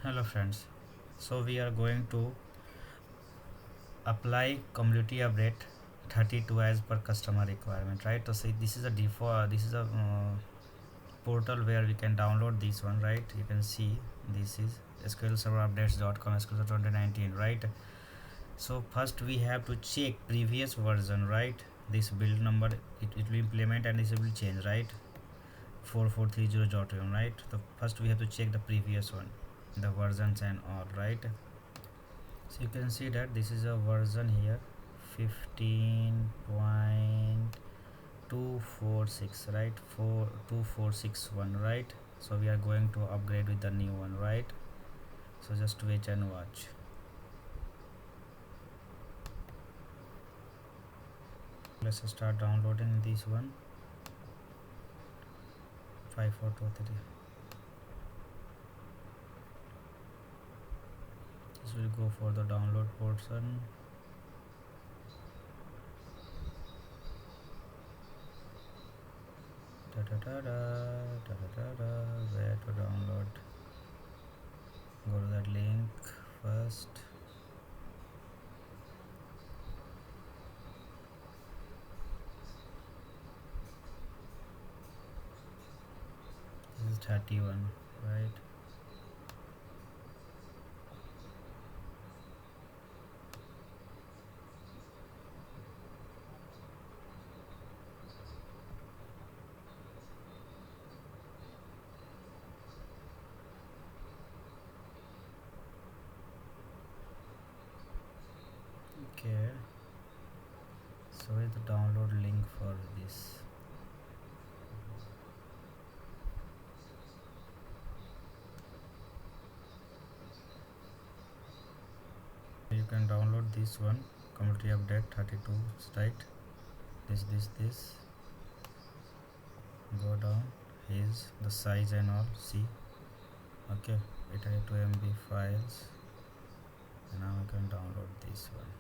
Hello friends, so we are going to apply community update 32 as per customer requirement, right? So see, this is a default, this is a portal where we can download this one, right? You can see this is sqlserverupdates.com sql 2019, right? So first we have to check previous version, right? This build number, it will implement and this will change, right? 4430.1, right? So first we have to check the previous one, the versions and all, right? So you can see that this is a version here 15.246, right? 42461, right? So we are going to upgrade with the new one, right? So just wait and watch. Let's start downloading this one 5423. This will go for the download portion. Where to download? Go to that link first. This is 31, right? Okay, so is the download link for this. You can download this one, community update 32, right? This go down, here's the size and all, see. Okay, it has 2 MB files, and now I can download this one.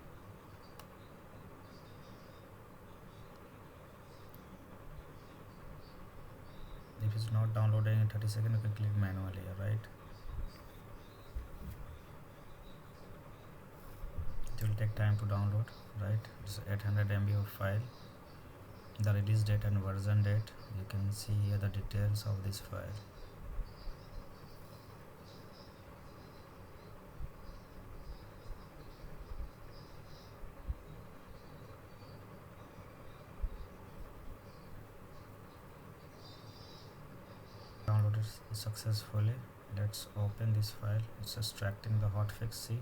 If it's not downloading in 30 seconds, you can click manually here, right? It will take time to download, right? It's 800 MB of file. The release date and version date, you can see here the details of this file. Downloaded successfully. Let's open this file. It's extracting the hotfix. See,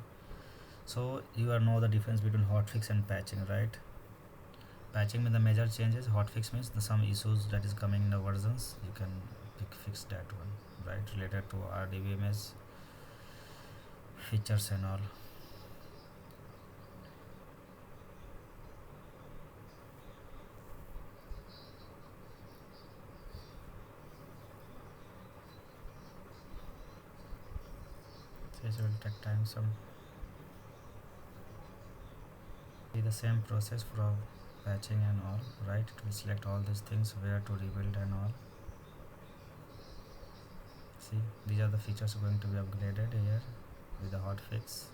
so you are know the difference between hotfix and patching, right? Patching means the major changes, hotfix means the some issues that is coming in the versions, you can fix that one, right? Related to rdbms features and all. So it will take time some. Be the same process for patching and all, right? It will select all these things, where to rebuild and all. See, these are the features going to be upgraded here with the hotfix.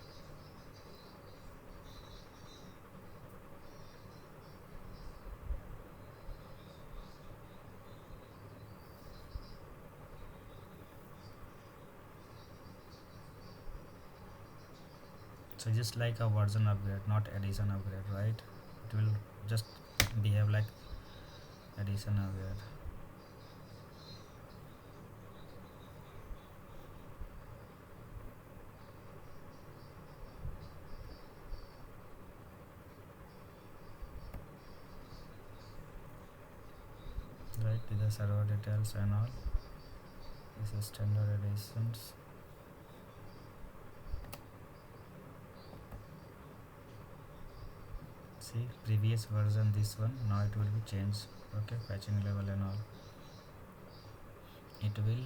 So just like a version upgrade, not addition upgrade, right? It will just behave like addition upgrade. Right, with the server details and all. This is standard editions. See, previous version, this one, now it will be changed. Okay, patching level and all, it will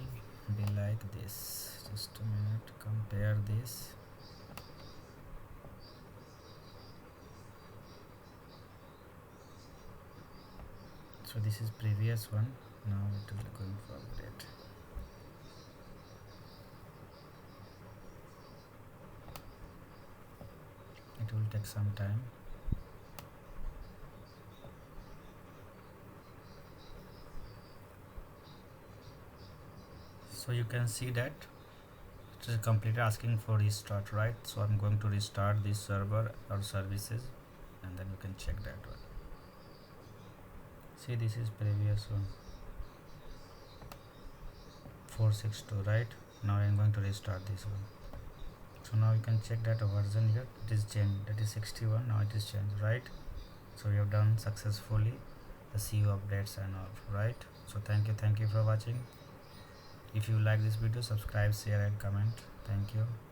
be like this. Just a minute, compare this. So this is previous one, now it will going for update. will take some time. So you can see that it is completely asking for restart, right? So I'm going to restart this server or services, and then you can check that one. See, this is previous one 462, right? Now I'm going to restart this one. So now you can check that version here, it is changed, that is 61, now it is changed, right? So we have done successfully the CO updates and all, right? So thank you for watching. If you like this video, subscribe, share and comment. Thank you.